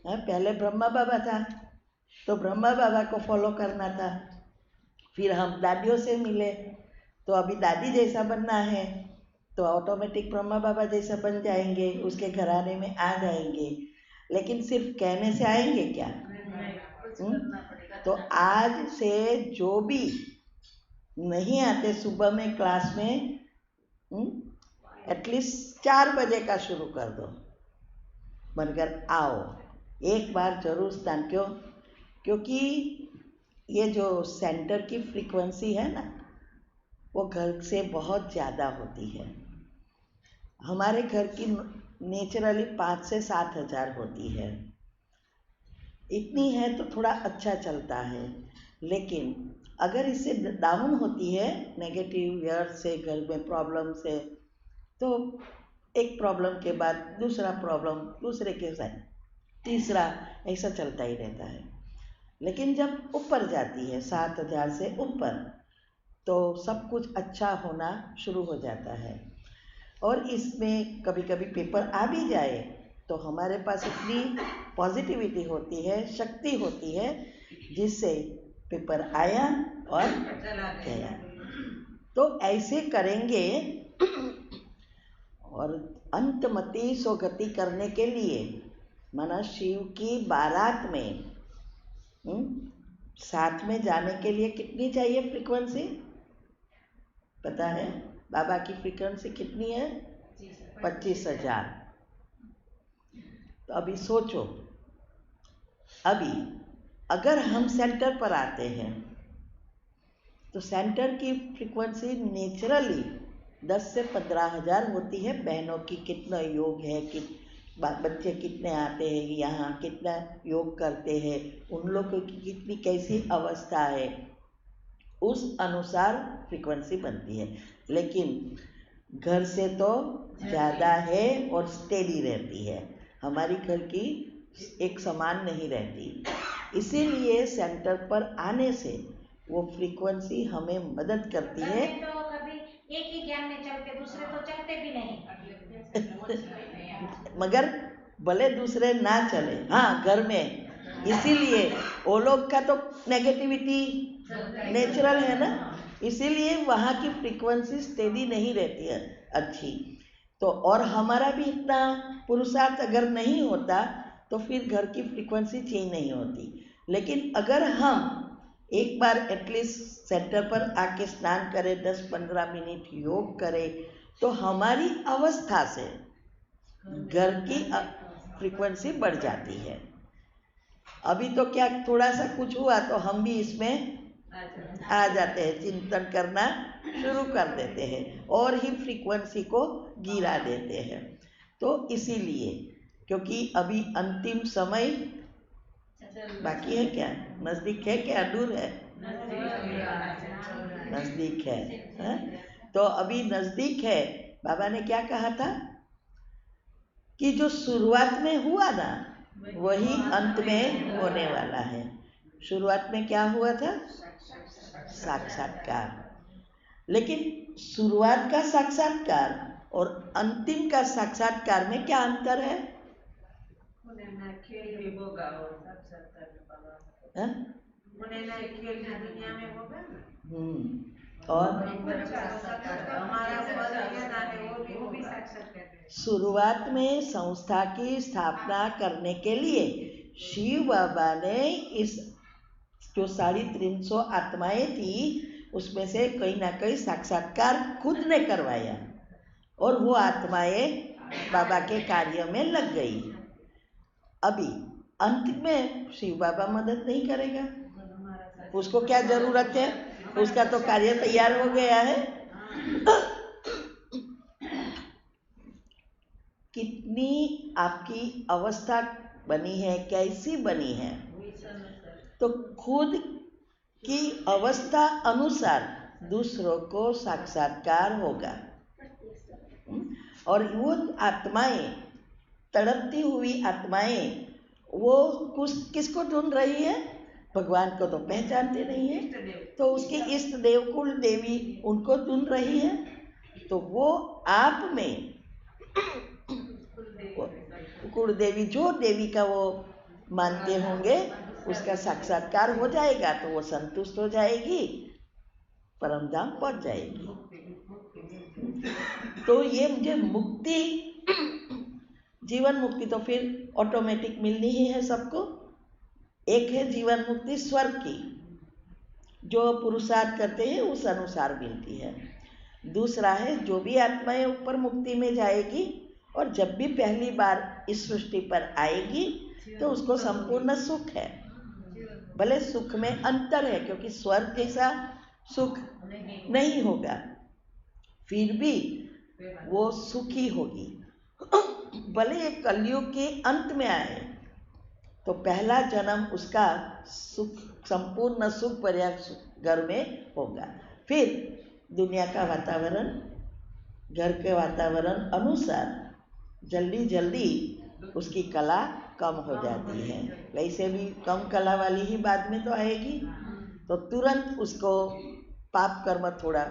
पहले ब्रह्मा बाबा था तो ब्रह्मा बाबा को फॉलो करना था, फिर हम दादियों से मिले तो अभी दादी जैसा बनना है तो ऑटोमेटिक ब्रह्मा बाबा जैसा बन जाएंगे, उसके घराने में आ जाएंगे। लेकिन सिर्फ कहने से आएंगे क्या? तो आज से जो भी नहीं आते सुबह में क्लास में, एटलीस्ट 4 बजे का शुरू कर दो, मगर आओ एक बार जरूर स्नान। क्योंकि ये जो सेंटर की फ्रीक्वेंसी है ना वो घर से बहुत ज़्यादा होती है। हमारे घर की नेचुरली 5 से 7 हज़ार होती है, इतनी है तो थोड़ा अच्छा चलता है। लेकिन अगर इससे डाउन होती है नेगेटिव ईयर से, घर में प्रॉब्लम से, तो एक प्रॉब्लम के बाद दूसरा प्रॉब्लम, दूसरे के साथ तीसरा, ऐसा चलता ही रहता है। लेकिन जब ऊपर जाती है 7,000 से ऊपर तो सब कुछ अच्छा होना शुरू हो जाता है। और इसमें कभी कभी पेपर आ भी जाए तो हमारे पास इतनी पॉजिटिविटी होती है, शक्ति होती है, जिससे पेपर आया और गया। तो ऐसे करेंगे और अंतमति स्वगति करने के लिए माना शिव की बारात में साथ में जाने के लिए कितनी चाहिए फ्रीक्वेंसी पता है? बाबा की फ्रीक्वेंसी कितनी है? 25,000। तो अभी सोचो, अभी अगर हम सेंटर पर आते हैं तो सेंटर की फ्रीक्वेंसी नेचुरली 10 से 15,000 होती है। बहनों की कितना योग है, कि बच्चे कितने आते हैं यहाँ, कितना योग करते हैं, उन लोगों की कितनी कैसी अवस्था है, उस अनुसार फ्रीक्वेंसी बनती है। लेकिन घर से तो ज़्यादा है और स्टेडी रहती है, हमारी घर की एक समान नहीं रहती। इसीलिए सेंटर पर आने से वो फ्रीक्वेंसी हमें मदद करती है। तो कभी एक ही ज्ञान में चलते, दूसरे तो चलते भी नहीं। मगर भले दूसरे ना चले, हाँ घर में, इसीलिए वो लोग का तो नेगेटिविटी नेचुरल है ना, इसीलिए वहाँ की फ्रीक्वेंसी स्टेडी नहीं रहती है अच्छी। तो और हमारा भी इतना पुरुषार्थ अगर नहीं होता तो फिर घर की फ्रीक्वेंसी चेंज नहीं होती। लेकिन अगर हम एक बार एटलीस्ट सेंटर पर आके स्नान करें, 10-15 मिनट योग करें, तो हमारी अवस्था से घर की फ्रीक्वेंसी बढ़ जाती है। अभी तो क्या थोड़ा सा कुछ हुआ तो हम भी इसमें आ जाते हैं, चिंतन करना शुरू कर देते हैं और ही फ्रीक्वेंसी को गिरा देते हैं। तो इसीलिए, क्योंकि अभी अंतिम समय बाकी है, क्या नजदीक है, क्या दूर है? नजदीक है, तो अभी नजदीक है। बाबा ने क्या कहा था कि जो शुरुआत में हुआ ना वही अंत में होने वाला है। शुरुआत में क्या हुआ था? साक्षात्कार। लेकिन शुरुआत का साक्षात्कार और अंतिम का साक्षात्कार में क्या अंतर है? और शुरुआत में संस्था की स्थापना करने के लिए शिव बाबा ने इस जो 350 आत्माएं थी उसमें से कहीं ना कहीं साक्षात्कार खुद ने करवाया और वो आत्माएं बाबा के कार्य में लग गई। अभी अंत में शिव बाबा मदद नहीं करेगा, उसको क्या जरूरत है, उसका तो कार्य तैयार हो गया है। कितनी आपकी अवस्था बनी है, कैसी बनी है, तो खुद की अवस्था अनुसार दूसरों को साक्षात्कार होगा। और वो आत्माएं, तड़पती हुई आत्माएं, वो किसको ढूंढ रही है? भगवान को तो पहचानते नहीं है, तो उसके इष्ट देव कुल देवी उनको ढूंढ रही है। तो वो आप में कुल देवी, जो देवी का वो मानते होंगे उसका साक्षात्कार हो जाएगा तो वो संतुष्ट हो जाएगी, परम धाम पहुंच जाएगी। तो ये मुझे मुक्ति, जीवन मुक्ति तो फिर ऑटोमेटिक मिलनी ही है सबको। एक है जीवन मुक्ति स्वर्ग की, जो पुरुषार्थ करते हैं उस अनुसार मिलती है। दूसरा है जो भी आत्माएं ऊपर मुक्ति में जाएगी और जब भी पहली बार इस सृष्टि पर आएगी तो उसको संपूर्ण सुख है। भले सुख में अंतर है क्योंकि स्वर्ग जैसा सुख नहीं होगा, फिर भी वो सुखी होगी। भले एक कलयुग के अंत में आए तो पहला जन्म उसका सुख, संपूर्ण सुख पर्याप्त घर में होगा। फिर दुनिया का वातावरण, घर के वातावरण अनुसार जल्दी जल्दी उसकी कला कम हो जाती है। वैसे भी कम कला वाली ही बाद में तो आएगी, तो तुरंत उसको पाप कर्म थोड़ा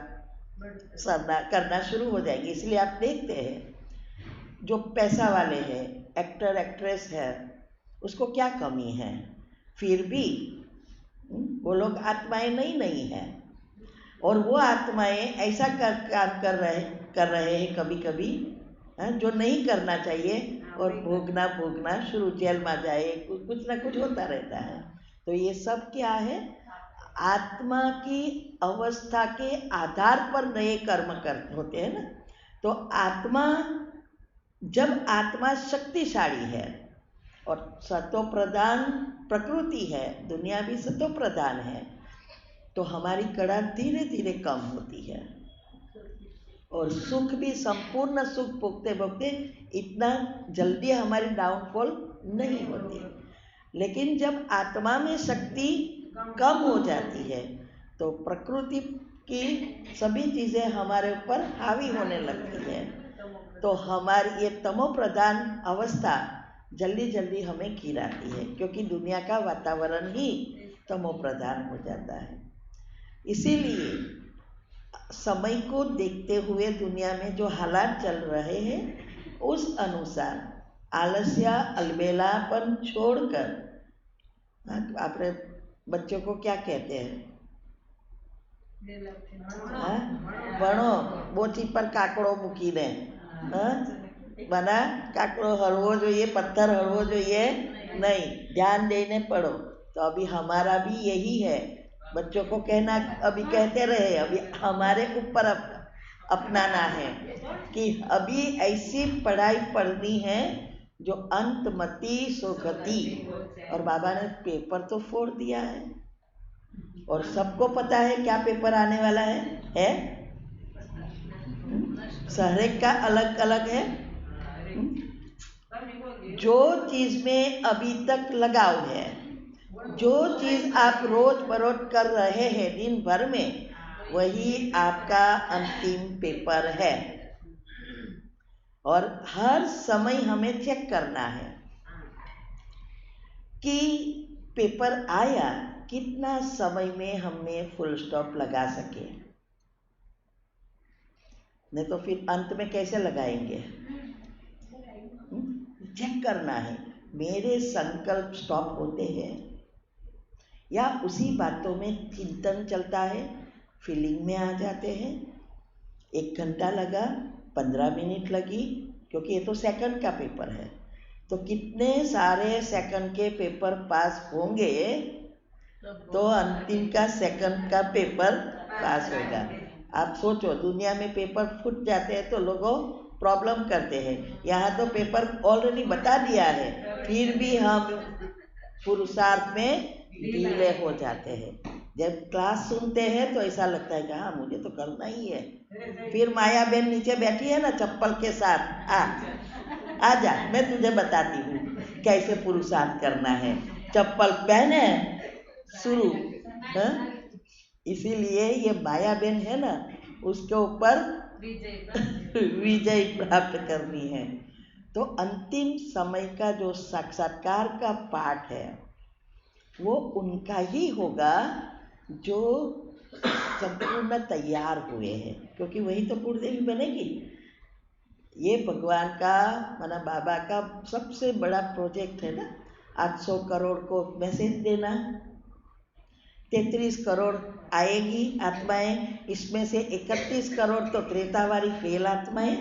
करना शुरू हो जाएगी। इसलिए आप देखते हैं जो पैसा वाले हैं, एक्टर एक्ट्रेस है, उसको क्या कमी है, फिर भी वो लोग आत्माएं नहीं है। और वो आत्माएं ऐसा काम कर रहे हैं कभी कभी जो नहीं करना चाहिए, और भोगना शुरू, जेल में जाए, कुछ ना कुछ होता रहता है। तो ये सब क्या है, आत्मा की अवस्था के आधार पर नए कर्म करते होते हैं ना। तो आत्मा, जब आत्मा शक्तिशाली है और सतो प्रधान प्रकृति है, दुनिया भी सतो प्रधान है, तो हमारी कड़ा धीरे धीरे कम होती है और सुख भी, संपूर्ण सुख भोगते भोगते इतना जल्दी हमारी डाउनफॉल नहीं होती। लेकिन जब आत्मा में शक्ति कम हो जाती है तो प्रकृति की सभी चीज़ें हमारे ऊपर हावी होने लगती है, तो हमारी ये तमो प्रधान अवस्था जल्दी जल्दी हमें गिराती है, क्योंकि दुनिया का वातावरण ही तमो प्रधान हो जाता है। इसीलिए समय को देखते हुए दुनिया में जो हालात चल रहे हैं उस अनुसार आलस्य अलबेलापन छोड़कर, आपने बच्चों को क्या कहते हैं, भणो बोची पर काकड़ो મૂકીને, बना काकड़ो हरवो જોઈએ, पत्थर हरवो જોઈએ नहीं, ध्यान देने पड़ो। तो अभी हमारा भी यही है, बच्चों को कहना, अभी कहते रहे, अभी हमारे ऊपर अपनाना है कि अभी ऐसी पढ़ाई पढ़नी है जो अंतमति सुगति। और बाबा ने पेपर तो फोड़ दिया है और सबको पता है क्या पेपर आने वाला है? हरेक का अलग अलग है। जो चीज में अभी तक लगाव है, जो चीज आप रोज बरोज कर रहे हैं दिन भर में, वही आपका अंतिम पेपर है। और हर समय हमें चेक करना है कि पेपर आया, कितना समय में हमने फुल स्टॉप लगा सके, नहीं तो फिर अंत में कैसे लगाएंगे। चेक करना है मेरे संकल्प स्टॉप होते हैं या उसी बातों में चिंतन चलता है, फीलिंग में आ जाते हैं। 1 घंटा लगा, 15 मिनट लगी, क्योंकि ये तो सेकंड का पेपर है, तो कितने सारे सेकंड के पेपर पास होंगे तो अंतिम का सेकंड का पेपर पास होगा। आप सोचो, दुनिया में पेपर फूट जाते हैं तो लोगों प्रॉब्लम करते हैं, यहाँ तो पेपर ऑलरेडी बता दिया है, फिर भी हम पुरुषार्थ में ढीले हो जाते हैं। जब क्लास सुनते हैं तो ऐसा लगता है कि हाँ मुझे तो करना ही है। फिर माया बहन नीचे बैठी है ना चप्पल के साथ, आ जा, मैं तुझे बताती हूँ कैसे पुरुषार्थ करना है। चप्पल पहने शुरू। इसीलिए ये माया बहन है ना, उसके ऊपर विजय प्राप्त करनी है। तो अंतिम समय का जो साक्षात्कार का पाठ है वो उनका ही होगा जो संपूर्ण तैयार हुए हैं, क्योंकि वही तो कुलदेवी बनेगी। ये भगवान का, माना बाबा का सबसे बड़ा प्रोजेक्ट है ना, 800 करोड़ को मैसेज देना, 33 करोड़ आएगी आत्माएं, इसमें से 31 करोड़ तो त्रेतावारी फेल आत्माएं,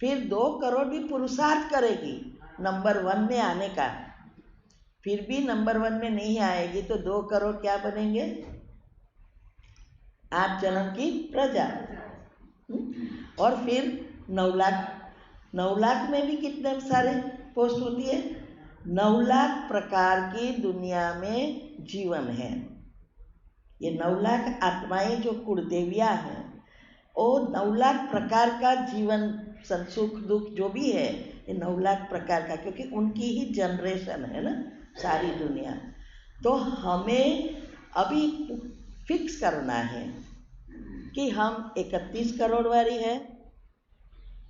फिर 2 करोड़ भी पुरुषार्थ करेगी नंबर 1 में आने का, फिर भी नंबर 1 में नहीं आएगी तो 2 करोड़ क्या बनेंगे? 8 जन्म की प्रजा। और फिर 9 लाख, 9 लाख में भी कितने सारे पोस्ट होती है? 9 लाख प्रकार की दुनिया में जीवन है। ये 9 लाख आत्माएं जो कुलदेवियां हैं, वो 9 लाख प्रकार का जीवन, सुख दुख जो भी है, ये 9 लाख प्रकार का, क्योंकि उनकी ही जनरेशन है ना सारी दुनिया। तो हमें अभी फिक्स करना है कि हम 31 करोड़ वाली है।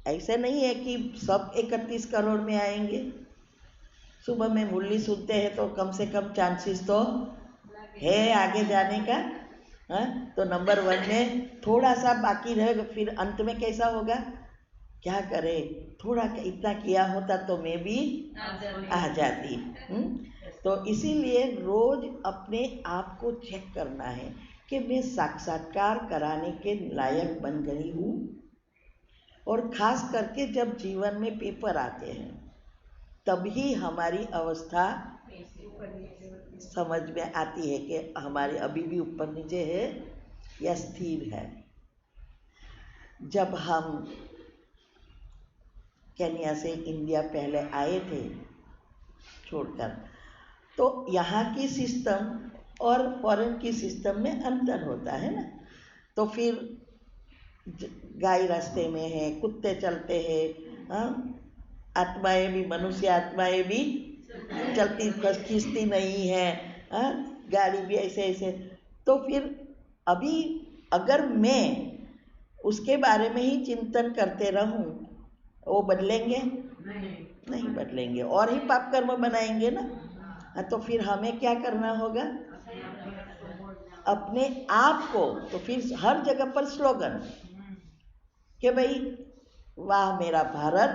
ऐसे नहीं है कि सब 31 करोड़ में आएंगे। सुबह में मुरली सुनते हैं तो कम से कम चांसेस तो है आगे जाने का। तो नंबर 1 में थोड़ा सा बाकी रहेगा, फिर अंत में कैसा होगा? क्या करे, थोड़ा इतना किया होता तो मैं भी आ जाती। तो इसीलिए रोज अपने आप को चेक करना है कि मैं साक्षात्कार कराने के लायक बन गई हूँ। और खास करके जब जीवन में पेपर आते हैं तभी हमारी अवस्था समझ में आती है कि हमारे अभी भी ऊपर नीचे है या स्थिर है। जब हम केन्या से इंडिया पहले आए थे छोड़कर, तो यहाँ की सिस्टम और फॉरेन की सिस्टम में अंतर होता है ना। तो फिर गाय रास्ते में है, कुत्ते चलते हैं, आत्माएं भी, मनुष्य आत्माएं भी चलती खींचती नहीं है, गाड़ी भी ऐसे ऐसे। तो फिर अभी अगर मैं उसके बारे में ही चिंतन करते रहूं, वो बदलेंगे? नहीं बदलेंगे, और ही पाप कर्म बनाएंगे ना। तो फिर हमें क्या करना होगा? अपने आप को, तो फिर हर जगह पर स्लोगन कि भाई वाह मेरा भारत,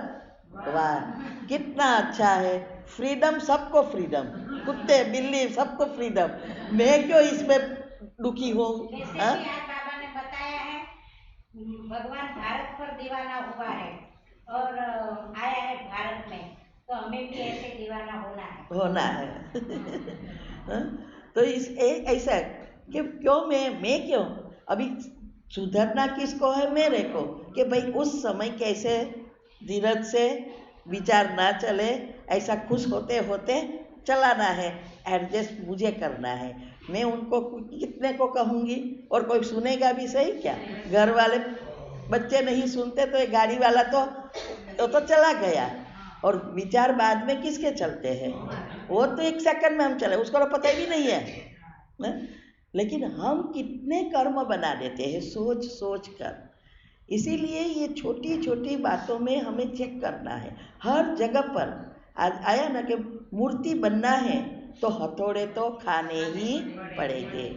वाह कितना अच्छा है, फ्रीडम, सबको फ्रीडम, कुत्ते बिल्ली सबको फ्रीडम, मैं क्यों इसमें दुखी हूँ? बाबा ने बताया है भगवान भारत पर दीवाना हुआ है और आया है भारत में, तो हमें भी ऐसे दीवाना होना है। तो इस ऐसा कि क्यों मैं क्यों? अभी सुधरना किसको है? मेरे को, कि भाई उस समय कैसे धीरज से विचार ना चले, ऐसा खुश होते होते चलाना है, एडजस्ट मुझे करना है। मैं उनको कितने को कहूँगी, और कोई सुनेगा भी सही क्या? घर वाले बच्चे नहीं सुनते तो ये गाड़ी वाला तो चला गया, और विचार बाद में किसके चलते हैं? वो तो 1 सेकंड में हम चले, उसको तो पता भी नहीं है। लेकिन हम कितने कर्म बना देते हैं सोच सोच कर। इसीलिए ये छोटी छोटी बातों में हमें चेक करना है। हर जगह पर आज आया ना कि मूर्ति बनना है तो हथौड़े तो खाने ही पड़ेंगे।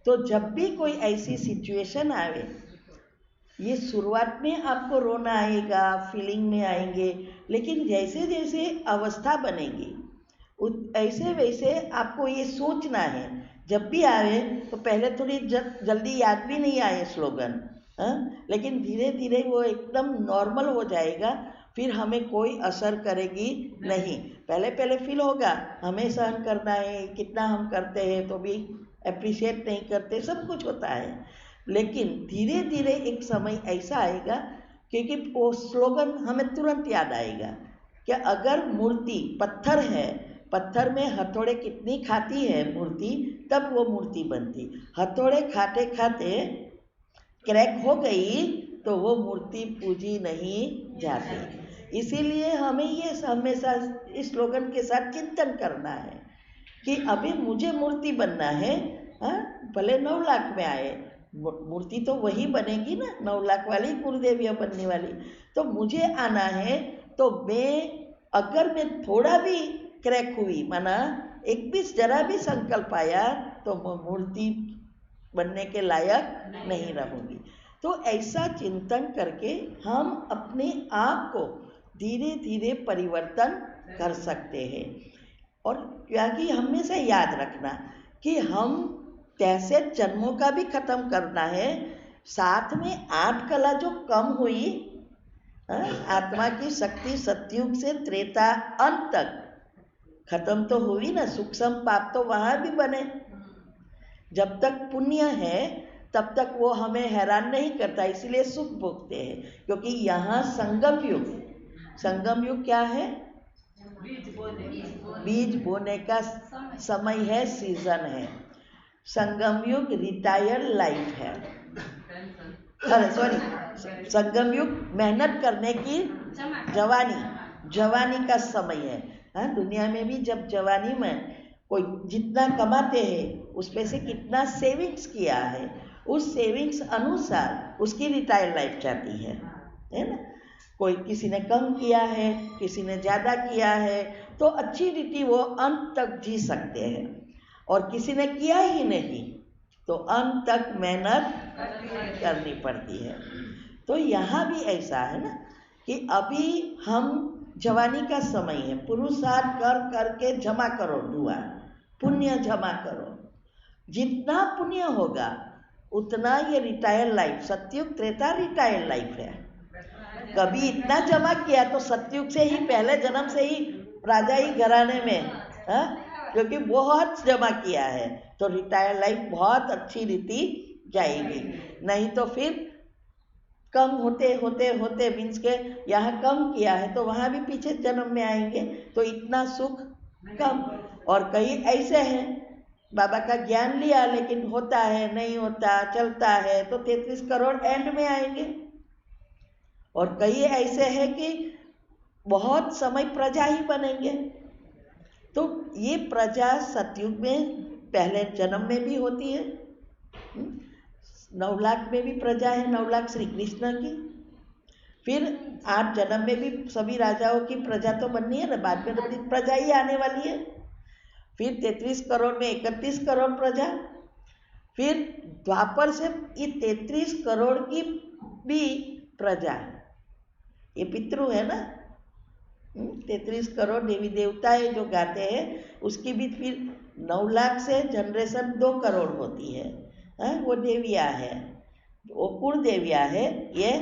तो जब भी कोई ऐसी सिचुएशन आवे, ये शुरुआत में आपको रोना आएगा, फीलिंग में आएंगे, लेकिन जैसे जैसे अवस्था बनेगी ऐसे वैसे आपको ये सोचना है। जब भी आए तो पहले थोड़ी जल्दी याद भी नहीं आए स्लोगन, लेकिन धीरे धीरे वो एकदम नॉर्मल हो जाएगा, फिर हमें कोई असर करेगी नहीं। पहले पहले फील होगा हमें सहन करना है, कितना हम करते हैं तो भी अप्रिशिएट नहीं करते, सब कुछ होता है। लेकिन धीरे धीरे एक समय ऐसा आएगा क्योंकि वो स्लोगन हमें तुरंत याद आएगा कि अगर मूर्ति पत्थर है, पत्थर में हथौड़े कितनी खाती है मूर्ति, तब वो मूर्ति बनती। हथौड़े खाते खाते क्रैक हो गई तो वो मूर्ति पूजी नहीं जाती। इसीलिए हमें ये हमेशा इस स्लोगन के साथ चिंतन करना है कि अभी मुझे मूर्ति बनना है। भले 9 लाख में आए, मूर्ति तो वही बनेगी ना, 9 लाख वाली गुरुदेविया बनने वाली। तो मुझे आना है, तो अगर मैं थोड़ा भी क्रैक हुई, माना एक भी जरा भी संकल्प आया, तो मूर्ति बनने के लायक नहीं रहूंगी। तो ऐसा चिंतन करके हम अपने आप को धीरे धीरे परिवर्तन कर सकते हैं। और क्योंकि हमेशा याद रखना कि हम कैसे जन्मों का भी खत्म करना है, साथ में 8 कला जो कम हुई, आत्मा की शक्ति सतयुग से त्रेता अंत तक खत्म तो हुई ना, सूक्ष्म पाप तो वहां भी बने। जब तक पुण्य है तब तक वो हमें हैरान नहीं करता, इसलिए सुख भोगते हैं। क्योंकि यहाँ संगम युग क्या है? बीज बोने का समय है, सीजन है। संगम युग रिटायर लाइफ है, अरे सॉरी, संगम युग मेहनत करने की जवानी का समय है। हाँ, दुनिया में भी जब जवानी में कोई जितना कमाते हैं उसमें से कितना सेविंग्स किया है, उस सेविंग्स अनुसार उसकी रिटायर लाइफ जाती है ना। कोई किसी ने कम किया है, किसी ने ज़्यादा किया है, तो अच्छी रीति वो अंत तक जी सकते हैं। और किसी ने किया ही नहीं तो अंत तक मेहनत करनी पड़ती है। तो यहाँ भी ऐसा है ना कि अभी हम जवानी का समय है, पुरुषार्थ कर करके जमा करो, दुआ पुण्य जमा करो। जितना पुण्य होगा उतना ये रिटायर लाइफ, सतयुग त्रेता रिटायर लाइफ है। कभी इतना जमा किया तो सतयुग से ही, पहले जन्म से ही राजा ही घराने में, क्योंकि बहुत जमा किया है, तो रिटायर लाइफ बहुत अच्छी रीति जाएगी। नहीं तो फिर कम होते होते होते मीन्स के यहाँ कम किया है तो वहाँ भी पीछे जन्म में आएंगे, तो इतना सुख कम। और कई ऐसे हैं बाबा का ज्ञान लिया लेकिन होता है नहीं होता, चलता है, तो 33 करोड़ एंड में आएंगे। और कई ऐसे हैं कि बहुत समय प्रजा ही बनेंगे। तो ये प्रजा सतयुग में पहले जन्म में भी होती है, 9 लाख में भी प्रजा है, 9 लाख श्री कृष्ण की। फिर 8 जन्म में भी सभी राजाओं की प्रजा तो बननी है ना, बाद में तो प्रजा ही आने वाली है। फिर 33 करोड़ में 31 करोड़ प्रजा। फिर द्वापर से ये 33 करोड़ की भी प्रजा, ये पितृ है ना, 33 करोड़ देवी देवता है जो गाते हैं, उसकी भी फिर 9 लाख से जनरेशन 2 करोड़ होती है, वो देविया है, वो कुल देविया है, ये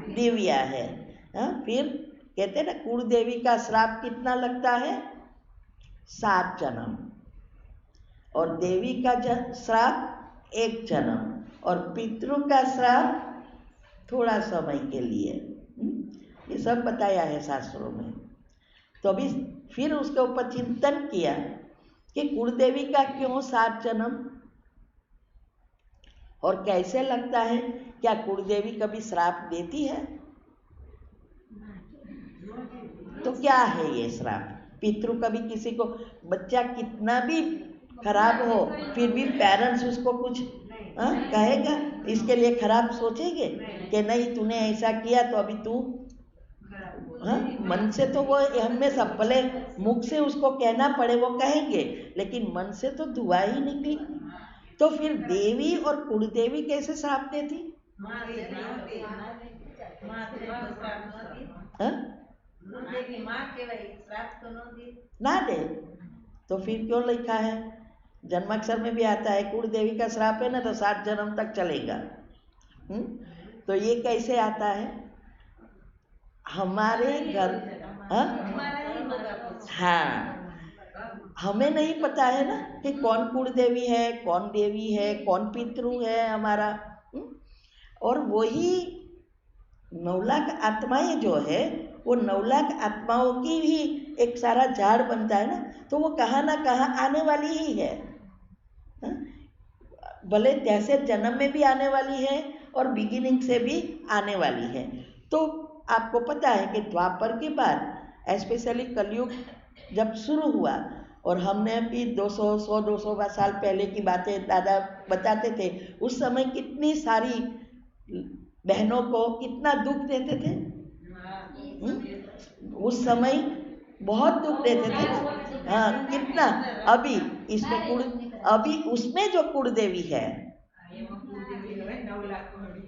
देविया है। फिर कहते हैं ना कुल देवी का श्राप कितना लगता है? 7 जन्म, और देवी का श्राप 1 जन्म, और पितृ का श्राप थोड़ा समय के लिए। ये सब बताया है शास्त्रों में। तो अभी फिर उसके ऊपर चिंतन किया कि कुलदेवी का क्यों 7 जन्म, और कैसे लगता है? क्या कुलदेवी कभी श्राप देती है? तो क्या है ये श्राप? पितृ कभी किसी को, बच्चा कितना भी खराब हो फिर भी पेरेंट्स उसको कुछ कहेगा, इसके लिए खराब सोचेंगे कि नहीं तूने ऐसा किया तो अभी तू, मन से तो वो हमेशा, भले मुख से उसको कहना पड़े वो कहेंगे, लेकिन मन से तो दुआ ही निकली। तो फिर देवी और कुलदेवी कैसे श्राप देती? ना दे तो फिर क्यों लिखा है? जन्माक्षर में भी आता है कुलदेवी का श्राप है ना तो 7 जन्म तक चलेगा। तो ये कैसे आता है? हमारे घर, हाँ, हमें नहीं पता है ना कि कौन कुलदेवी है, कौन देवी है, कौन पितृ है हमारा। और वही 9 लाख आत्माएं जो है, वो 9 लाख आत्माओं की भी एक सारा झाड़ बनता है ना, तो वो कहाँ ना कहाँ आने वाली ही है। भले जैसे जन्म में भी आने वाली है और बिगिनिंग से भी आने वाली है। तो आपको पता है कि द्वापर के बाद स्पेशली कलयुग जब शुरू हुआ, और हमने भी 200 साल पहले की बातें दादा बताते थे, उस समय कितनी सारी बहनों को कितना दुख देते थे। उस समय बहुत दुख देते थे ना। हाँ, कितना। अभी इसमें अभी उसमें जो कुलदेवी है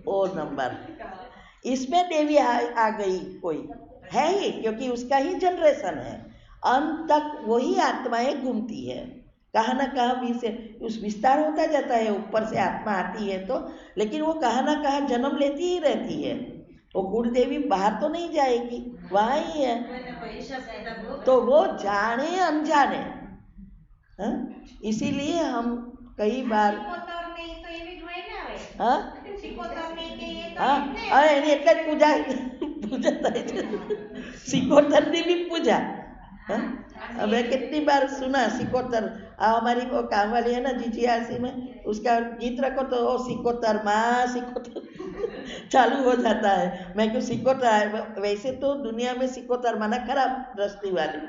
वो नंबर, इसमें देवी आ गई कोई, है ही, क्योंकि उसका ही जनरेशन है। अंत तक वही आत्माएं घूमती है, कहाँ ना कहाँ भी से उस विस्तार होता जाता है, ऊपर से आत्मा आती है तो, लेकिन वो कहाँ ना कहाँ जन्म लेती ही रहती है। वो कुलदेवी बाहर तो नहीं जाएगी, वहाँ ही है। तो वो जाने अनजाने, इसीलिए हम कई बार અરે એટલે જ પૂજા પૂજા થાય છે, સિકોતરની भी पूजा। मैं कितनी बार सुना सिकोतर, हमारी वो काम वाली है ना जीजीआरसी में, उसका गीत रखो तो वो सिकोतर माँ सिकोतर चालू हो जाता है। मैं क्यों सिकोतर, वैसे तो दुनिया में सिकोतर माना खराब दृष्टि वाली,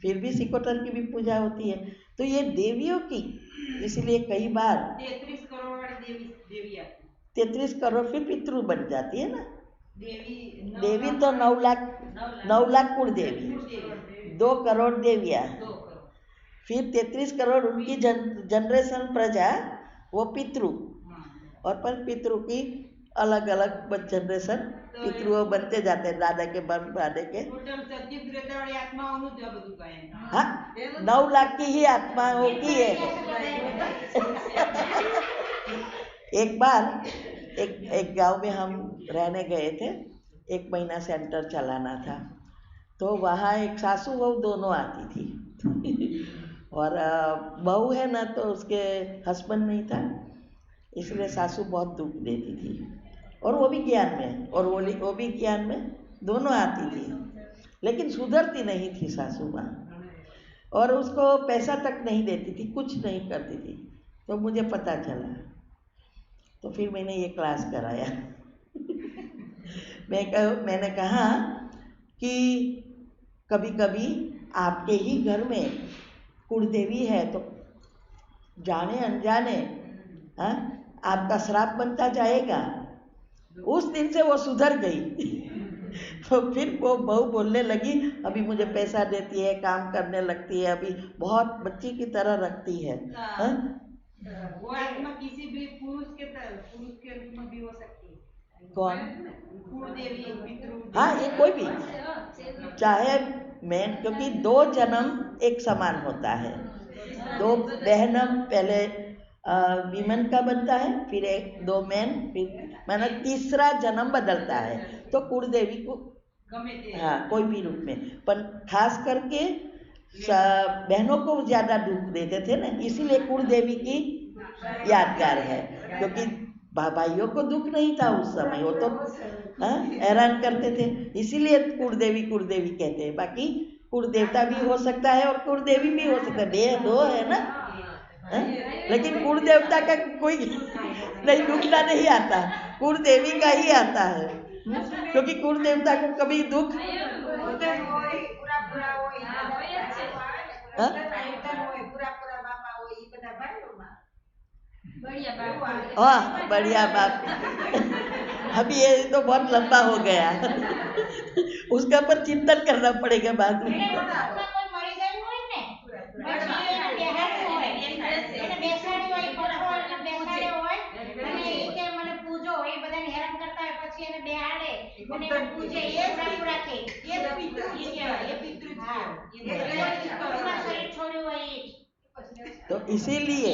फिर भी सिकोतर की भी पूजा होती है। तो ये देवियों की, इसलिए कई बार 33 करोड़ फिर पितृ बन जाती है ना। देवी तो 9 लाख कुल देवी, 2 करोड़ देवियाँ, फिर 33 करोड़ उनकी जनरेशन प्रजा, वो पितृ, और पर पितृ की अलग अलग जनरेशन पितृ बनते जाते हैं, दादा के दादे के। हाँ, 9 लाख की ही आत्माओं की है। एक बार एक गांव में हम रहने गए थे, 1 महीना सेंटर चलाना था, तो वहाँ एक सासू बहू दोनों आती थी और बहू है ना तो उसके हस्बैंड नहीं था, इसलिए सासू बहुत दुख देती थी, और वो भी ज्ञान में, और वो भी ज्ञान में, दोनों आती थी, लेकिन सुधरती नहीं थी सासू माँ, और उसको पैसा तक नहीं देती थी, कुछ नहीं करती थी। तो मुझे पता चला, तो फिर मैंने ये क्लास कराया। मैंने कहा कि कभी कभी आपके ही घर में कुलदेवी है तो जाने अनजाने आपका श्राप बनता जाएगा। उस दिन से वो सुधर गई। तो फिर वो बहू बोलने लगी, अभी मुझे पैसा देती है, काम करने लगती है, अभी बहुत बच्ची की तरह रखती है। वो आत्मा किसी भी पुरुष के रूप में भी हो सकती है। कौन? कुलदेवी, पितृ। हाँ, ये कोई भी, चाहे मैं, क्योंकि 2 जन्म एक समान होता है। 2 बहनम पहले विमेन का बनता है, फिर 2 मैन, फिर माना तीसरा जन्म बदलता है। तो कुलदेवी को हाँ कोई भी रूप में, पर खास करके बहनों को ज्यादा दुख देते थे ना, इसीलिए कुलदेवी की यादगार है, क्योंकि भाइयों को दुख नहीं था उस समय, वो तो हैरान करते थे, इसीलिए कुलदेवी कहते हैं। बाकी कुल देवता भी हो सकता है और कुलदेवी भी हो सकता है, 2 है ना, लेकिन कुल देवता का कोई नहीं दुखना नहीं आता, कुलदेवी का ही आता है, क्योंकि कुल देवता को कभी दुख हाँ बढ़िया बाप। अभी ये तो बहुत लंबा हो गया, उसका पर चिंतन करना पड़ेगा बाद में। तो इसीलिए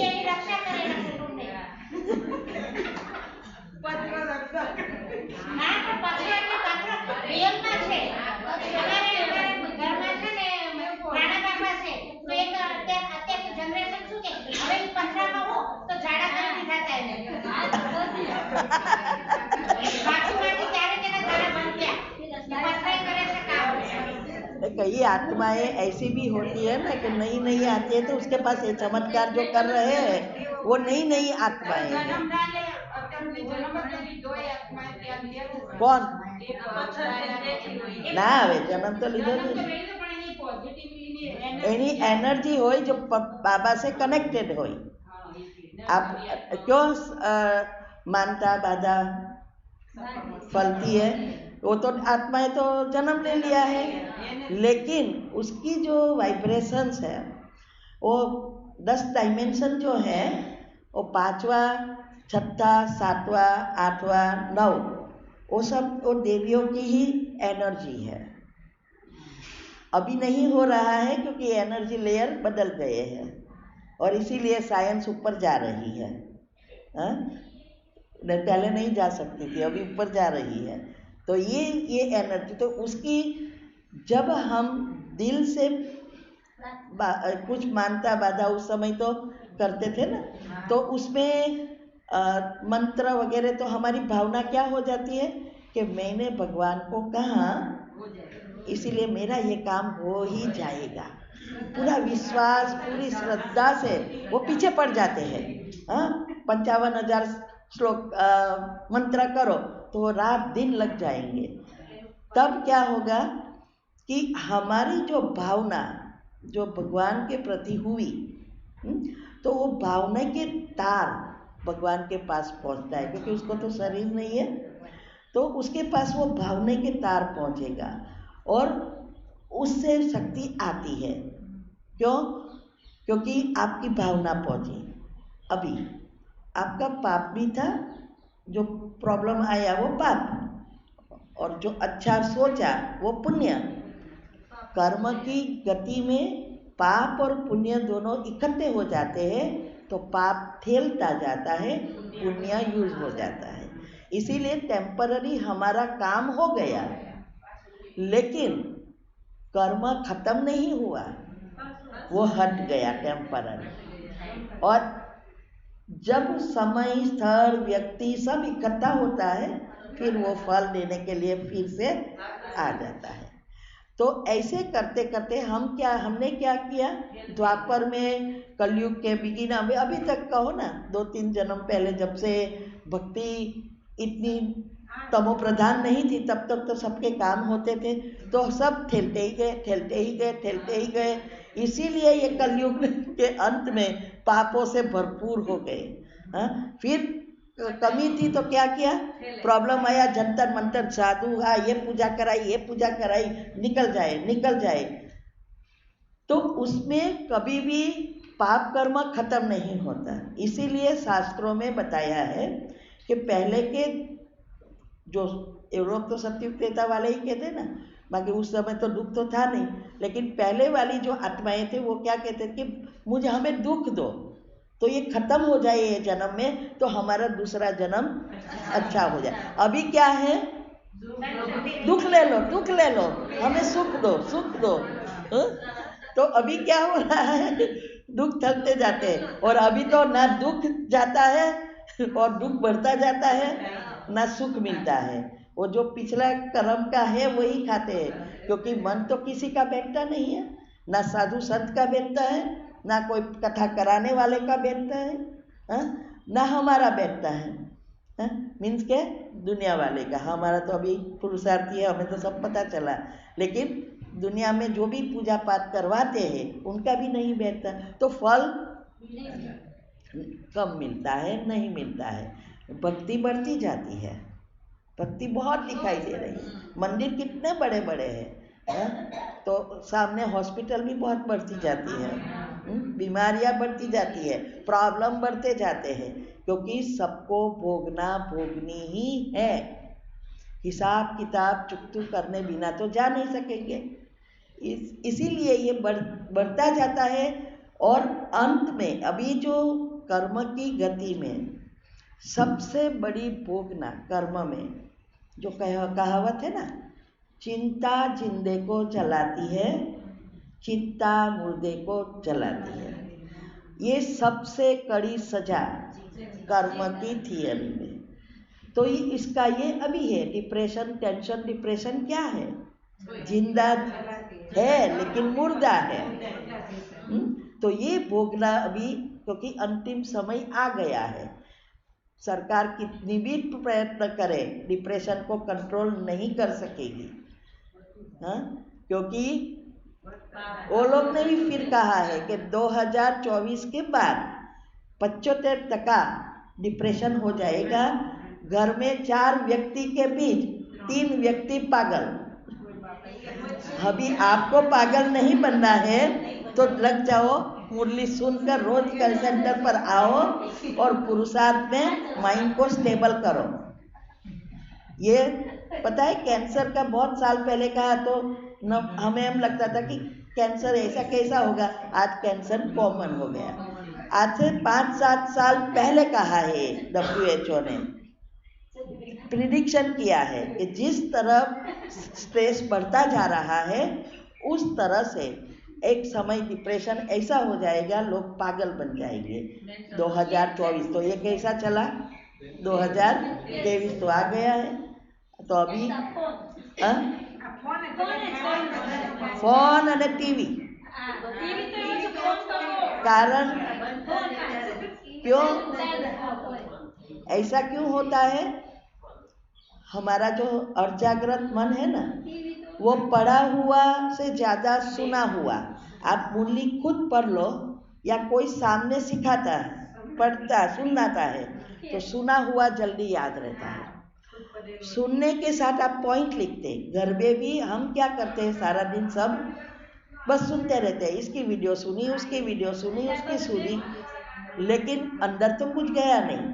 कई आत्माएं ऐसी भी होती है ना कि नई आती है, तो उसके पास ये चमत्कार जो कर रहे हैं वो नई आत्माएं हैं। कौन ना આવે जन्म तो लीधो एनी एनर्जी हो जो बाबा से कनेक्टेड हो। आप क्यों मानता बाधा फलती है, वो तो आत्माएं तो जन्म ले लिया है, लेकिन उसकी जो वाइब्रेशंस है वो 10 डायमेंशन जो है वो 5वां 6वां 7वां 8वां 9 वो सब वो देवियों की ही एनर्जी है। अभी नहीं हो रहा है क्योंकि एनर्जी लेयर बदल गए हैं और इसीलिए साइंस ऊपर जा रही है। पहले नहीं जा सकती थी, अभी ऊपर जा रही है। तो ये एनर्जी, तो उसकी जब हम दिल से कुछ मानता बाधा उस समय तो करते थे ना, तो उसमें मंत्र वगैरह, तो हमारी भावना क्या हो जाती है कि मैंने भगवान को कहा इसीलिए मेरा ये काम हो ही जाएगा। पूरा विश्वास, पूरी श्रद्धा से वो पीछे पड़ जाते हैं। 55,000 श्लोक मंत्र करो तो रात दिन लग जाएंगे। तब क्या होगा कि हमारी जो भावना जो भगवान के प्रति हुई, तो वो भावना के तार भगवान के पास पहुंचता है, क्योंकि उसको तो शरीर नहीं है, तो उसके पास वो भावना के तार पहुंचेगा और उससे शक्ति आती है। क्यों? क्योंकि आपकी भावना पहुंची। अभी आपका पाप भी था, जो प्रॉब्लम आया वो पाप, और जो अच्छा सोचा वो पुण्य। कर्म की गति में पाप और पुण्य दोनों इकट्ठे हो जाते हैं, तो पाप ठेलता जाता है, पुण्य यूज हो जाता है। इसीलिए टेम्पररी हमारा काम हो गया, लेकिन कर्म खत्म नहीं हुआ, वो हट गया टेम्पररी। और जब समय, स्थल, व्यक्ति सब इकट्ठा होता है, फिर वो फल देने के लिए फिर से आ जाता है। तो ऐसे करते करते हमने क्या किया, द्वापर में, कलयुग के बिगिनर में, अभी तक कहो ना 2-3 जन्म पहले, जब से भक्ति इतनी तमो प्रधान नहीं थी, तब तक तो सबके काम होते थे, तो सब ठेलते ही गए। इसीलिए ये कलयुग के अंत में पापों से भरपूर हो गए। फिर कमी थी तो क्या किया, प्रॉब्लम आया, जंतर मंतर साधु, ये पूजा कराई, निकल जाए। तो उसमें कभी भी पाप कर्म खत्म नहीं होता। इसीलिए शास्त्रों में बताया है कि पहले के जो लोग तो सत्युग त्रेता वाले ही कहते ना, बाकी उस समय तो दुख तो था नहीं, लेकिन पहले वाली जो आत्माएं थे वो क्या कहते थे कि हमें दुख दो तो ये खत्म हो जाए ये जन्म में, तो हमारा दूसरा जन्म अच्छा हो जाए। अभी क्या है, दुख ले लो, हमें सुख दो। तो अभी क्या हो रहा है, दुख थकते जाते हैं, और अभी तो ना दुख जाता है और दुख बढ़ता जाता है, ना सुख मिलता है। वो जो पिछला कर्म का है वही खाते हैं, क्योंकि मन तो किसी का बैठता नहीं है, ना साधु संत का बैठता है, ना कोई कथा कराने वाले का बैठता है, ना हमारा बैठता है, मीन्स के दुनिया वाले का। हमारा तो अभी पुरुषार्थी है, हमें तो सब पता चला, लेकिन दुनिया में जो भी पूजा पाठ करवाते हैं उनका भी नहीं बैठता, तो फल कम मिलता है, नहीं मिलता है। भक्ति बढ़ती जाती है, भक्ति बहुत दिखाई दे रही है, मंदिर कितने बड़े बड़े हैं, तो सामने हॉस्पिटल भी बहुत बढ़ती जाती है, बीमारियां बढ़ती जाती है, प्रॉब्लम बढ़ते जाते हैं, क्योंकि सबको भोगनी ही है। हिसाब किताब चुकतू करने बिना तो जा नहीं सकेंगे। इसीलिए ये बढ़ता जाता है। और अंत में अभी जो कर्म की गति में सबसे बड़ी भोगना कर्म में, जो कहावत है ना, चिंता जिंदे को जलाती है, चिंता मुर्दे को जलाती है, ये सबसे कड़ी सजा कर्म की थियरी में। तो इसका ये अभी है, डिप्रेशन, टेंशन, डिप्रेशन क्या है, जिंदा है लेकिन मुर्दा है। तो ये भोगना अभी, क्योंकि अंतिम समय आ गया है, सरकार कितनी भी प्रयत्न करे डिप्रेशन को कंट्रोल नहीं कर सकेगी, क्योंकि वो लोग ने भी फिर कहा है कि 2024 के बाद 75% डिप्रेशन हो जाएगा। घर में 4 व्यक्ति के बीच 3 व्यक्ति पागल। अभी आपको पागल नहीं बनना है तो लग जाओ, मुरली सुनकर रोज कल सेंटर पर आओ और पुरुषार्थ में माइंड को स्टेबल करो। ये पता है, कैंसर का बहुत साल पहले कहा तो हमें हम लगता था कि कैंसर ऐसा कैसा होगा, आज कैंसर कॉमन हो गया। आज से 5-7 साल पहले कहा है WHO ने, प्रिडिक्शन किया है कि जिस तरह स्ट्रेस बढ़ता जा रहा है उस तरह से एक समय डिप्रेशन ऐसा हो जाएगा, लोग पागल बन जाएंगे। 2024 तो ये कैसा चला, 2023 तो आ गया है। तो अभी फोन और टीवी कारण क्यों ऐसा क्यों होता है? हमारा जो अजागृत मन है ना, वो पढ़ा हुआ से ज्यादा सुना हुआ। आप मुरली खुद पढ़ लो या कोई सामने सिखाता है, पढ़ता सुनाता है, तो सुना हुआ जल्दी याद रहता है। सुनने के साथ आप पॉइंट लिखते। घर में भी हम क्या करते हैं, सारा दिन सब बस सुनते रहते हैं, इसकी वीडियो सुनी, उसकी वीडियो सुनी, उसकी सुनी, लेकिन अंदर तो कुछ गया नहीं,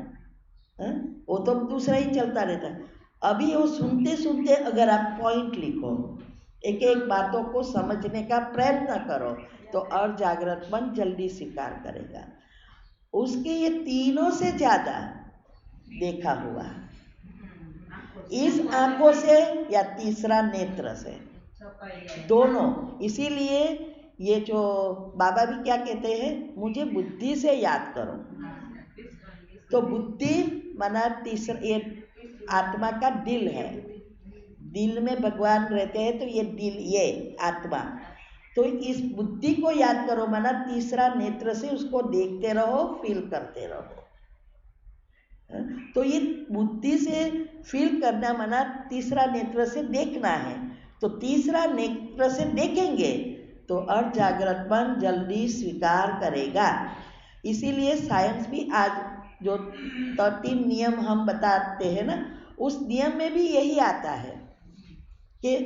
वो तो दूसरा ही चलता रहता है। अभी वो सुनते सुनते अगर आप पॉइंट लिखो, एक एक बातों को समझने का प्रयत्न करो, तो और जागृत मन जल्दी स्वीकार करेगा। उसके ये तीनों से ज्यादा देखा हुआ, इस आंखों से या तीसरा नेत्र से, दोनों। इसीलिए ये जो बाबा भी क्या कहते हैं, मुझे बुद्धि से याद करो। तो बुद्धि माना तीसरा, ये आत्मा का दिल है, दिल में भगवान रहते हैं, तो ये दिल, ये आत्मा। तो इस बुद्धि को याद करो, माना तीसरा नेत्र से उसको देखते रहो, फील करते रहो। तो ये बुद्धि से फील करना माना तीसरा नेत्र से देखना है। तो तीसरा नेत्र से देखेंगे तो अजागृत मन जल्दी स्वीकार करेगा। इसीलिए साइंस भी आज जो 13 नियम हम बताते हैं ना, उस नियम में भी यही आता है कि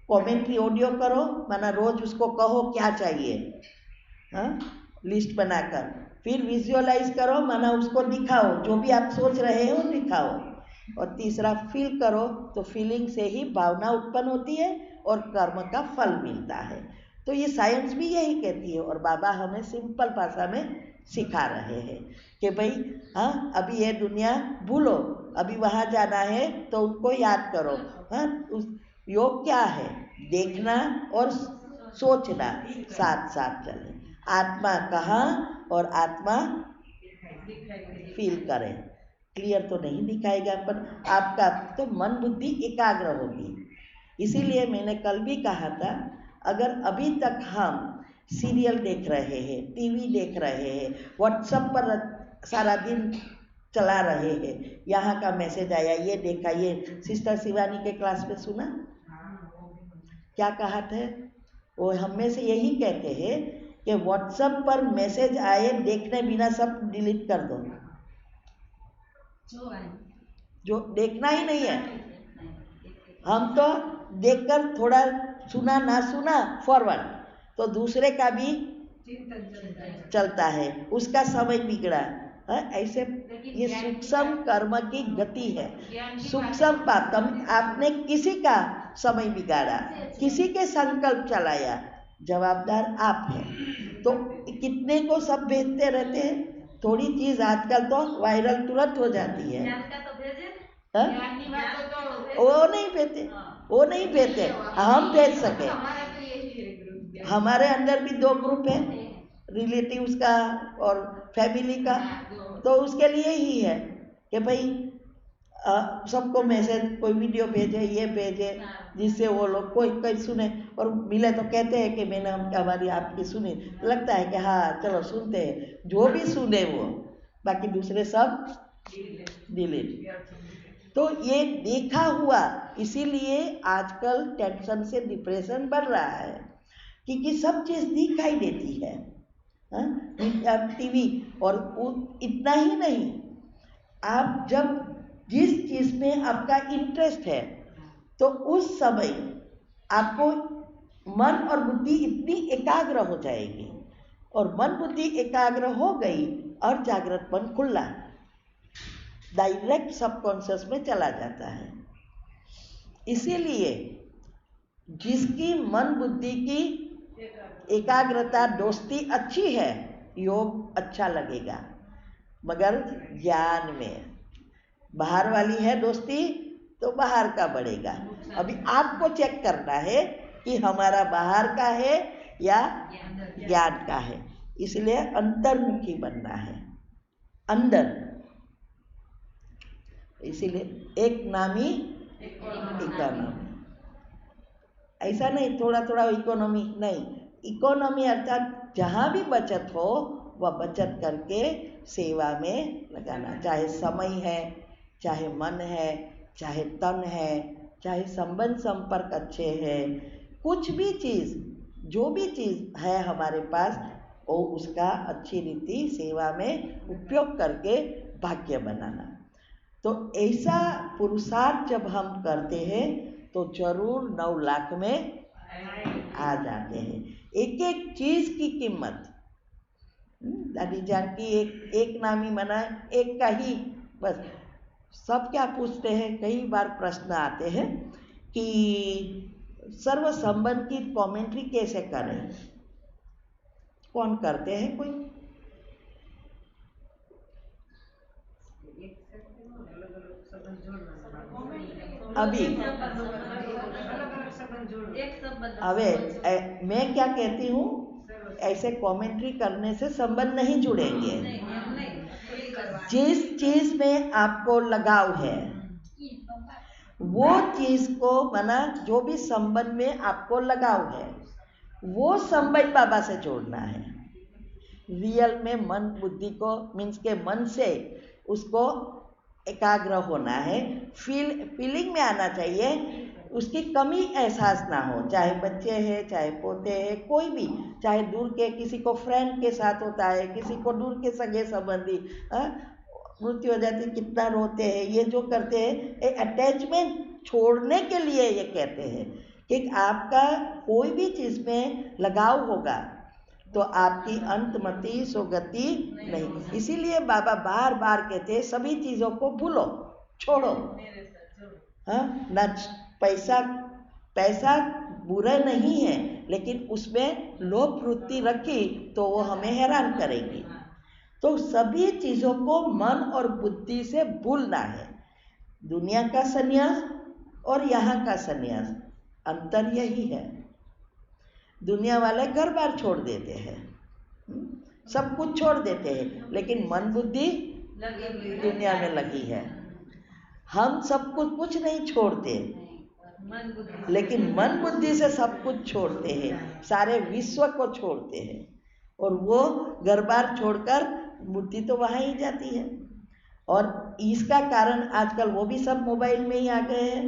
कमेंट्री ऑडियो करो, माना रोज उसको कहो क्या चाहिए, लिस्ट बनाकर, फिर विजुअलाइज करो, माना उसको दिखाओ, जो भी आप सोच रहे हो दिखाओ। और तीसरा फील करो, तो फीलिंग से ही भावना उत्पन्न होती है और कर्म का फल मिलता है। तो ये साइंस भी यही कहती है, और बाबा हमें सिंपल भाषा में सिखा रहे हैं कि भाई अभी ये दुनिया भूलो, अभी वहाँ जाना है तो उनको याद करो। उस योग क्या है, देखना और सोचना साथ साथ चले। आत्मा कहाँ और आत्मा फील करें, क्लियर तो नहीं दिखाएगा, पर आपका तो मन बुद्धि एकाग्र होगी। इसीलिए मैंने कल भी कहा था, अगर अभी तक हम सीरियल देख रहे हैं, टीवी देख रहे हैं, व्हाट्सएप पर सारा दिन चला रहे हैं, यहाँ का मैसेज आया, ये देखा, ये सिस्टर शिवानी के क्लास में सुना क्या कहा था, वो हमें से यही कहते हैं कि व्हाट्सएप पर मैसेज आए देखने बिना सब डिलीट कर दो, जो देखना ही नहीं है। हम तो देखकर थोड़ा सुना ना सुना फॉरवर्ड, तो दूसरे का भी चलता है, उसका समय बिगड़ा। ऐसे ये सूक्ष्म कर्म की गति है, सूक्ष्म बात। आपने किसी का समय बिगाड़ा, किसी के संकल्प चलाया, जवाबदार आप हैं। तो कितने को सब भेजते रहते हैं, थोड़ी चीज आजकल तो वायरल तुरंत हो जाती है। वो नहीं भेजते, वो नहीं भेजते, हम भेज सके। हमारे अंदर भी 2 ग्रुप है, रिलेटिव्स का और फैमिली का, तो उसके लिए ही है कि भाई सबको मैसेज, कोई वीडियो भेजे, ये भेजे, जिससे वो लोग कोई सुने, और मिले तो कहते हैं कि मैंने हमारी आपकी सुनी, लगता है कि हाँ चलो सुनते हैं, जो भी सुने वो, बाकी दूसरे सब डिलीट। तो ये देखा हुआ, इसीलिए आजकल टेंशन से डिप्रेशन बढ़ रहा है, क्योंकि सब चीज दिखाई देती है, टीवी। और इतना ही नहीं, आप जब जिस चीज में आपका इंटरेस्ट है, तो उस समय आपको मन और बुद्धि इतनी एकाग्र हो जाएगी, और मन बुद्धि एकाग्र हो गई और जागृत मन खुला, डायरेक्ट सबकॉन्शियस में चला जाता है। इसीलिए जिसकी मन बुद्धि की एकाग्रता दोस्ती अच्छी है, योग अच्छा लगेगा। मगर ज्ञान में बाहर वाली है दोस्ती तो बाहर का बढ़ेगा। अभी आपको चेक करना है कि हमारा बाहर का है या ज्ञान का है, इसलिए अंतर्मुखी बनना है, अंदर। इसीलिए एक नामी इकोनॉमी, ऐसा नहीं थोड़ा थोड़ा इकोनॉमी नहीं। इकोनॉमी अर्थात जहाँ भी बचत हो वह बचत करके सेवा में लगाना, चाहे समय है, चाहे मन है, चाहे तन है, चाहे संबंध संपर्क अच्छे हैं, कुछ भी चीज़, जो भी चीज़ है हमारे पास वो उसका अच्छी रीति सेवा में उपयोग करके भाग्य बनाना। तो ऐसा पुरुषार्थ जब हम करते हैं तो जरूर 9 लाख में आ जाते हैं। एक एक चीज की कीमत, दादी जान की एक नामी मना एक का ही बस। सब क्या पूछते हैं, कई बार प्रश्न आते हैं कि सर्व संबंध की कमेंट्री कैसे करें। कौन करते हैं कोई? अभी मैं क्या कहती हूँ, ऐसे कमेंट्री करने से संबंध नहीं जुड़ेंगे। जिस चीज में आपको लगाव है वो चीज को माना, जो भी संबंध में आपको लगाव है वो संबंध बाबा से जोड़ना है। रियल में मन बुद्धि को मीन्स के मन से उसको एकाग्र होना है, फीलिंग में आना चाहिए, उसकी कमी एहसास ना हो। चाहे बच्चे हैं, चाहे पोते हैं, कोई भी, चाहे दूर के किसी को फ्रेंड के साथ होता है, किसी को दूर के सगे संबंधी मृत्यु हो जाती, कितना रोते हैं। ये जो करते हैं अटैचमेंट छोड़ने के लिए ये कहते हैं कि आपका कोई भी चीज़ में लगाव होगा तो आपकी अंतमति सुगति नहीं। इसीलिए बाबा बार बार कहते हैं सभी चीज़ों को भूलो, छोड़ो। ना पैसा बुरा नहीं है, लेकिन उसमें लोभ वृत्ति रखी तो वो हमें हैरान करेगी। तो सभी चीज़ों को मन और बुद्धि से भूलना है। दुनिया का संन्यास और यहाँ का संन्यास, अंतर यही है। दुनिया वाले घर बार छोड़ देते हैं, सब कुछ छोड़ देते हैं, लेकिन मन बुद्धि दुनिया में लगी है। हम सब कुछ नहीं छोड़ते, लेकिन मन बुद्धि से सब कुछ छोड़ते हैं, सारे विश्व को छोड़ते हैं। और वो घर बार छोड़कर बुद्धि तो वहाँ ही जाती है। और इसका कारण आजकल वो भी सब मोबाइल में ही आ गए हैं।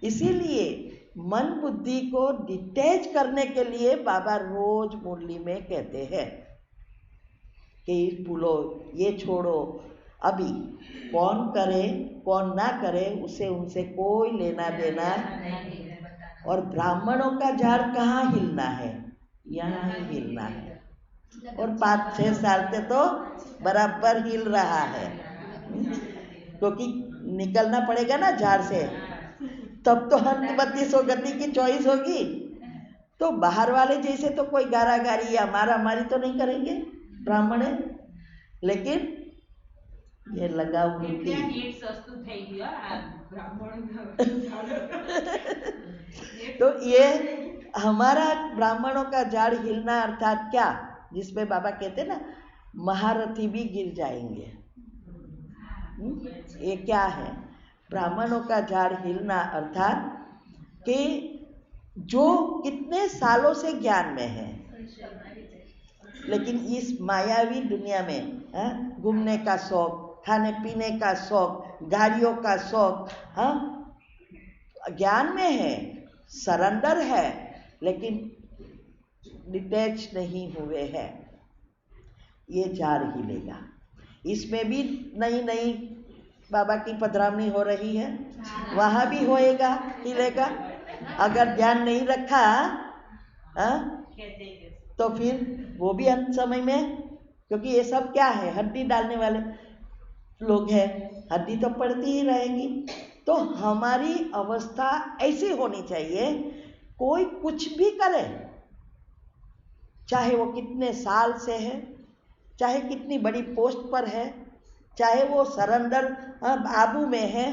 इसीलिए मन बुद्धि को डिटैच करने के लिए बाबा रोज मुरली में कहते हैं कि भूलो, ये छोड़ो। अभी कौन करे कौन ना करे उससे उनसे कोई लेना देना। और ब्राह्मणों का झाड़ कहाँ हिलना है, यहाँ ही हिलना है। और 5-6 साल से तो बराबर हिल रहा है, क्योंकि निकलना पड़ेगा ना झाड़ से, तब तो अंतमति सुगति की चॉइस होगी। तो बाहर वाले जैसे तो कोई गारागारी या मारामारी तो नहीं करेंगे ब्राह्मण है, लेकिन ये लगाव वृत्ति। तो ये हमारा ब्राह्मणों का झाड़ हिलना अर्थात क्या, जिसमें बाबा कहते ना महारथी भी गिर जाएंगे। ये क्या है? ब्राह्मणों का झाड़ हिलना अर्थात कि जो कितने सालों से ज्ञान में है, लेकिन इस मायावी दुनिया में घूमने का शौक, खाने पीने का शौक, गाड़ियों का शौक, ज्ञान में है, सरेंडर है, लेकिन डिटैच नहीं हुए हैं, ये झाड़ हिलेगा। इसमें भी नई नई बाबा की पधरावनी हो रही है, वहाँ भी होएगा, हिलेगा। अगर ध्यान नहीं रखा तो फिर वो भी अंत समय में, क्योंकि ये सब क्या है, हड्डी डालने वाले लोग हैं, हड्डी तो पड़ती ही रहेगी। तो हमारी अवस्था ऐसी होनी चाहिए, कोई कुछ भी करे, चाहे वो कितने साल से है, चाहे कितनी बड़ी पोस्ट पर है, चाहे वो सरेंडर आबू में है,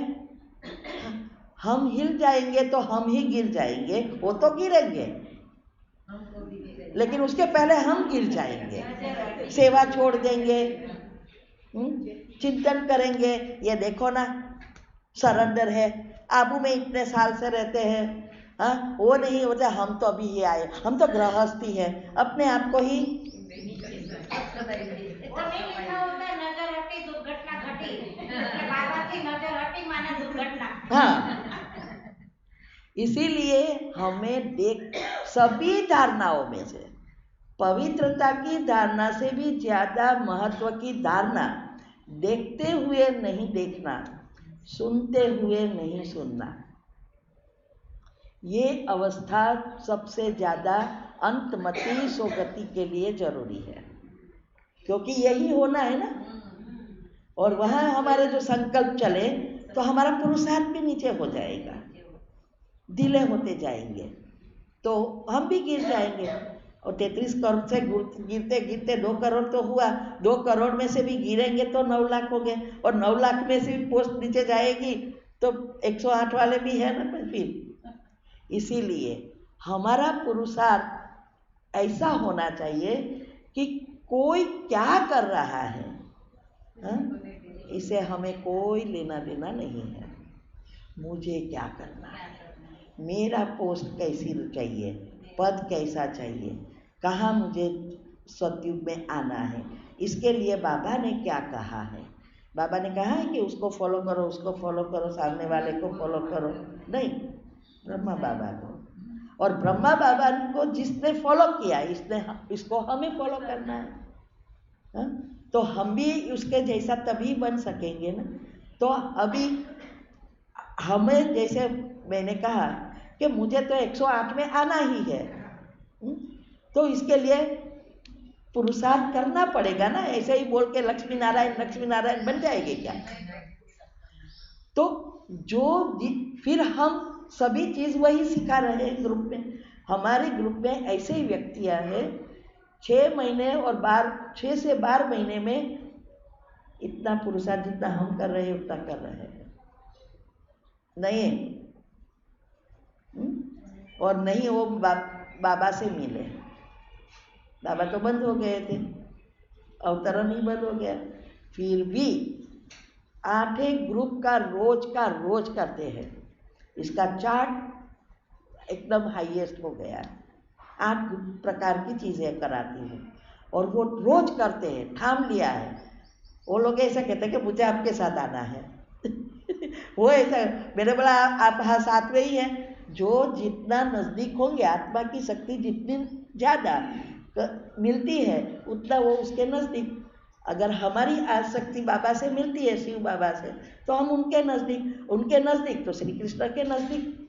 हम हिल जाएंगे तो हम ही गिर जाएंगे, वो तो गिरेंगे लेकिन उसके पहले हम गिर जाएंगे, सेवा छोड़ देंगे, चिंतन करेंगे। ये देखो ना, सरेंडर है, आबू में इतने साल से रहते हैं, हाँ वो नहीं होते, हम तो अभी ही आए, हम तो गृहस्थी है, अपने आप को ही हाँ। इसीलिए हमें सभी धारणाओं में से पवित्रता की धारणा से भी ज्यादा महत्व की धारणा देखते हुए नहीं देखना, सुनते हुए नहीं सुनना, ये अवस्था सबसे ज्यादा अंतमति सोगति के लिए जरूरी है, क्योंकि यही होना है ना। और वहां हमारे जो संकल्प चले तो हमारा पुरुषार्थ भी नीचे हो जाएगा, ढीले होते जाएंगे, तो हम भी गिर जाएंगे। और 33 करोड़ से गिरते गिरते 2 करोड़ तो हुआ, 2 करोड़ में से भी गिरेंगे तो 9 लाख हो गए, और 9 लाख में से भी पोस्ट नीचे जाएगी तो 108 वाले भी है ना फिर। इसीलिए हमारा पुरुषार्थ ऐसा होना चाहिए कि कोई क्या कर रहा है, इसे हमें कोई लेना देना नहीं है, मुझे क्या करना है, मेरा पोस्ट कैसी चाहिए, पद कैसा चाहिए, कहाँ मुझे सतयुग में आना है, इसके लिए बाबा ने क्या कहा है। बाबा ने कहा है कि उसको फॉलो करो, उसको फॉलो करो, सामने वाले को फॉलो करो, नहीं, ब्रह्मा बाबा को। और ब्रह्मा बाबा को जिसने फॉलो किया, इसको हमें फॉलो करना है, हा? तो हम भी उसके जैसा तभी बन सकेंगे ना। तो अभी हमें, जैसे मैंने कहा कि मुझे तो 108 में आना ही है, तो इसके लिए पुरुषार्थ करना पड़ेगा ना। ऐसे ही बोल के लक्ष्मी नारायण बन जाएंगे क्या? तो फिर हम सभी चीज वही सिखा रहे हैं ग्रुप में। हमारे ग्रुप में ऐसे ही व्यक्तियां हैं, 6 महीने और 6 से 12 महीने में इतना पुरुषार्थ जितना हम कर रहे हैं उतना कर रहे हैं नहीं। और नहीं वो बाबा से मिले, बाबा तो बंद हो गए थे, अवतरण ही बंद हो गया, फिर भी 8 ग्रुप का रोज करते हैं। इसका चार्ट एकदम हाईएस्ट हो गया, 8 प्रकार की चीजें कराती हूँ और वो रोज करते हैं, ठाम लिया है। वो लोग ऐसा कहते हैं कि मुझे आपके साथ आना है वो ऐसा, मैंने बोला आप हाँ साथ में ही हैं। जो जितना नजदीक होंगे, आत्मा की शक्ति जितनी ज्यादा मिलती है उतना वो उसके नजदीक। अगर हमारी आसक्ति बाबा से मिलती है, शिव बाबा से, तो हम उनके नजदीक तो श्री कृष्ण के नजदीक।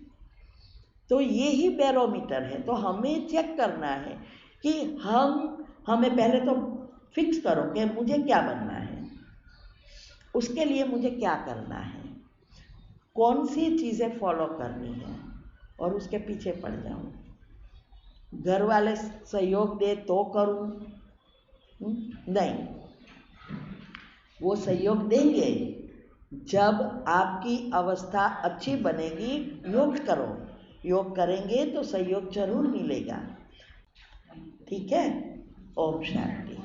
तो ये ही बैरोमीटर है। तो हमें चेक करना है कि हमें पहले तो फिक्स करो कि मुझे क्या बनना है, उसके लिए मुझे क्या करना है, कौन सी चीजें फॉलो करनी है, और उसके पीछे पड़ जाऊं। घर वाले सहयोग दे तो करूं, नहीं, वो सहयोग देंगे जब आपकी अवस्था अच्छी बनेगी। योग करो, योग करेंगे तो सहयोग जरूर मिलेगा। ठीक है, ओम शांति।